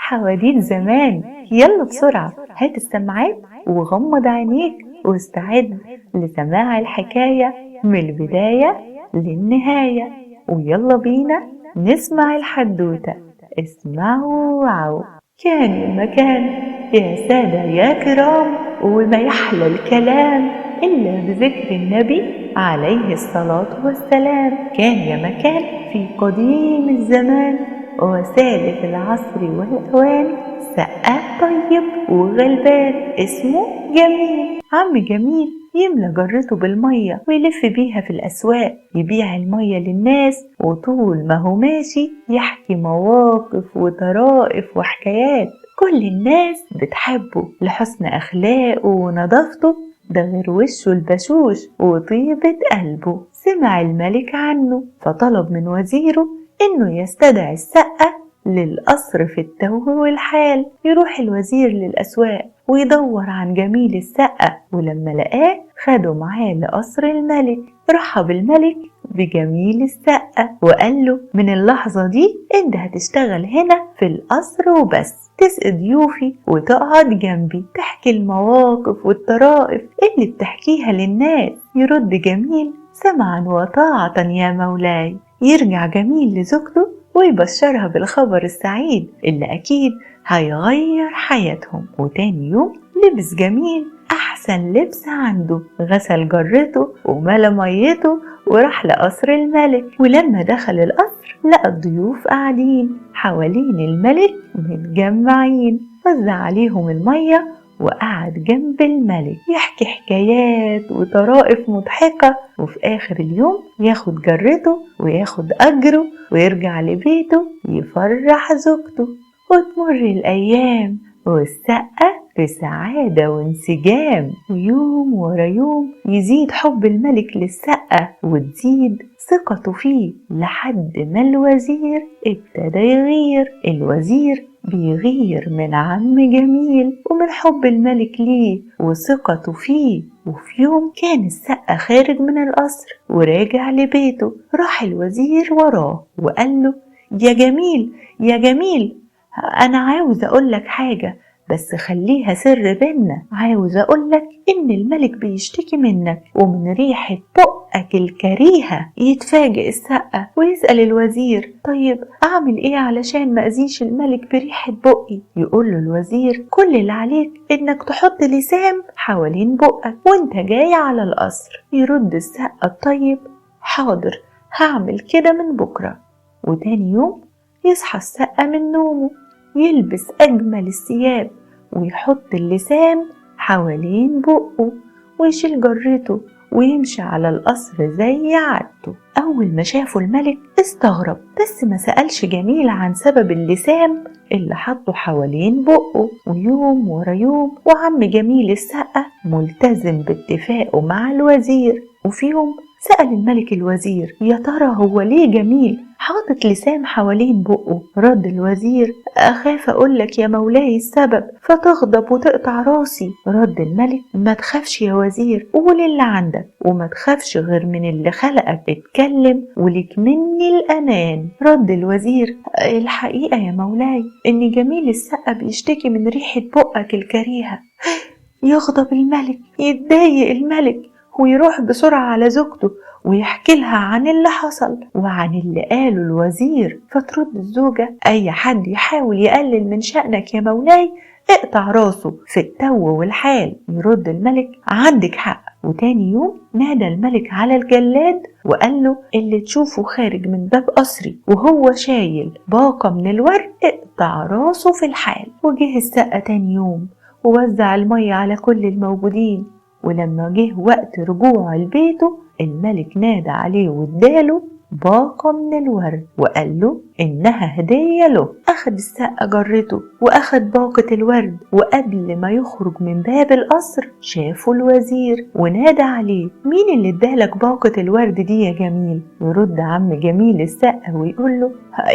حواديت زمان. يلا بسرعة هات السماعات وغمض عينيك واستعد لسماع الحكاية من البداية للنهاية، ويلا بينا نسمع الحدوتة. اسمعوا وعوا. كان المكان يا سادة يا كرام، وما يحلى الكلام إلا بذكر النبي عليه الصلاة والسلام. كان يا مكان في قديم الزمان وسالف العصر والأوان سقا طيب وغلبان اسمه جميل. عم جميل يملى جرته بالمية ويلف بيها في الأسواق، يبيع المية للناس، وطول ما هو ماشي يحكي مواقف وطرائف وحكايات. كل الناس بتحبه لحسن أخلاقه ونظافته، ده غير وشه البشوش وطيبة قلبه. سمع الملك عنه فطلب من وزيره إنه يستدعي السقا للقصر في التو والحال. يروح الوزير للأسواق ويدور عن جميل السقا، ولما لقاه خده معاه لقصر الملك. رحب الملك بجميل السقا وقال له من اللحظة دي انت هتشتغل هنا في القصر وبس، تسقي ضيوفي وتقعد جنبي تحكي المواقف والطرائف اللي بتحكيها للناس. يرد جميل سمعا وطاعة يا مولاي. يرجع جميل لزوجته ويبشرها بالخبر السعيد اللي أكيد هيغير حياتهم. وتاني يوم لبس جميل أحسن لبس عنده، غسل جرته وملى ميته وراح لقصر الملك. ولما دخل القصر لقى الضيوف قاعدين حوالين الملك متجمعين، وزع عليهم المية وقعد جنب الملك يحكي حكايات وطرائف مضحكة. وفي آخر اليوم ياخد جرته وياخد أجره ويرجع لبيته يفرح زوجته. وتمر الأيام والسقا في سعادة وانسجام، ويوم ورا يوم يزيد حب الملك للسقا وتزيد ثقته فيه، لحد ما الوزير ابتدى يغير. الوزير بيغير من عم جميل ومن حب الملك ليه وثقته فيه. وفي يوم كان السقا خارج من القصر وراجع لبيته، راح الوزير وراه وقال له يا جميل يا جميل، أنا عاوز أقولك حاجة بس خليها سر بينا. عاوز أقولك إن الملك بيشتكي منك ومن ريحة بقك الكريهة. يتفاجئ السقا ويسأل الوزير طيب أعمل إيه علشان ما أذيش الملك بريحة بقي؟ يقول له الوزير كل اللي عليك إنك تحط لسان حوالين بقك وإنت جاي على القصر. يرد السقا الطيب حاضر هعمل كده من بكرة. وتاني يوم يصحى السقا من نومه يلبس أجمل الثياب ويحط اللسان حوالين بقه ويشيل جرته ويمشي على القصر زي عادته. أول ما شافه الملك استغرب بس ما سألش جميل عن سبب اللسان اللي حطه حوالين بقه. ويوم ورا يوم وعم جميل السقا ملتزم باتفاقه مع الوزير. وفي يوم سأل الملك الوزير يا ترى هو ليه جميل حاطط لسان حوالين بقه؟ رد الوزير أخاف أقولك يا مولاي السبب فتغضب وتقطع راسي. رد الملك ما تخافش يا وزير، قول اللي عندك وما تخافش غير من اللي خلقك، اتكلم وليك مني الأمان. رد الوزير الحقيقة يا مولاي إن جميل السقا بيشتكي من ريحة بقك الكريهة. يغضب الملك، يتضايق الملك ويروح بسرعة على زوجته ويحكي لها عن اللي حصل وعن اللي قاله الوزير. فترد الزوجة أي حد يحاول يقلل من شأنك يا مولاي اقطع راسه في التو والحال. يرد الملك عندك حق. وتاني يوم نادى الملك على الجلاد وقال له اللي تشوفه خارج من باب قصري وهو شايل باقة من الورد اقطع راسه في الحال. وجه السقا تاني يوم ووزع المية على كل الموجودين. ولما جه وقت رجوعه لبيته الملك نادى عليه واداله باقة من الورد وقال له إنها هدية له. أخد السقا جرته وأخد باقة الورد، وقبل ما يخرج من باب القصر شافه الوزير ونادى عليه مين اللي ادالك باقة الورد دي يا جميل؟ يرد عم جميل السقا ويقول له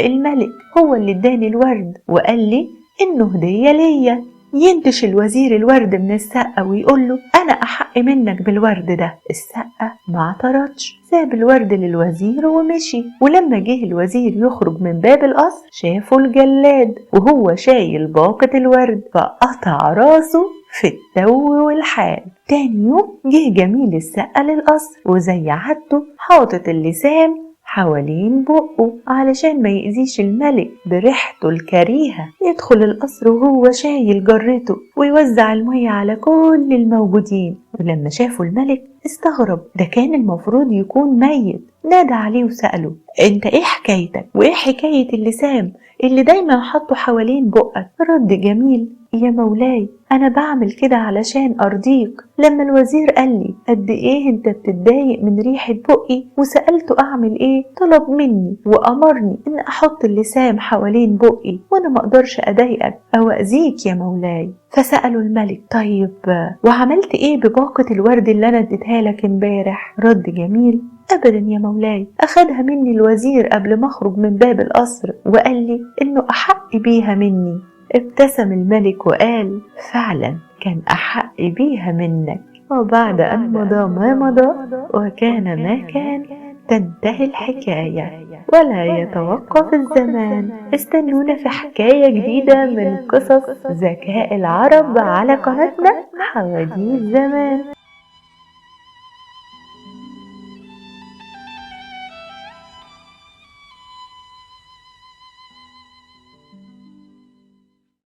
الملك هو اللي اداني الورد وقال لي إنه هدية ليا. ينتش الوزير الورد من السقة ويقول له أنا أحق منك بالورد ده. السقة ما اعترضش، ساب الورد للوزير ومشي. ولما جه الوزير يخرج من باب القصر شافه الجلاد وهو شايل باقة الورد، فقطع راسه في التو والحال. تاني يوم جه جميل السقة للقصر وزي عادته حاطط اللسان حوالين بقه علشان ما يأذيش الملك بريحته الكريهة. يدخل القصر وهو شايل جرته ويوزع المية على كل الموجودين. ولما شافوا الملك استغرب، ده كان المفروض يكون ميت. نادى عليه وسأله انت ايه حكايتك وايه حكاية اللسان اللي دايما حطه حوالين بقك؟ رد جميل يا مولاي انا بعمل كده علشان ارضيك. لما الوزير قال لي قد ايه انت بتتضايق من ريحة بقي وسألته اعمل ايه، طلب مني وامرني ان احط اللسان حوالين بقي، وانا ما اقدرش اضايقك او اذيك يا مولاي. فسألوا الملك طيب وعملت ايه بباقة الورد اللي انا اديتها لك امبارح؟ رد جميل ابدا يا مولاي، اخدها مني الوزير قبل ما اخرج من باب القصر وقال لي انه احق بيها مني. ابتسم الملك وقال فعلا كان أحق بيها منك. وبعد أن مضى ما مضى وكان ما كان تنتهي الحكاية ولا يتوقف الزمان. استنونا في حكاية جديدة من قصص ذكاء العرب على قناتنا حواديت زمان.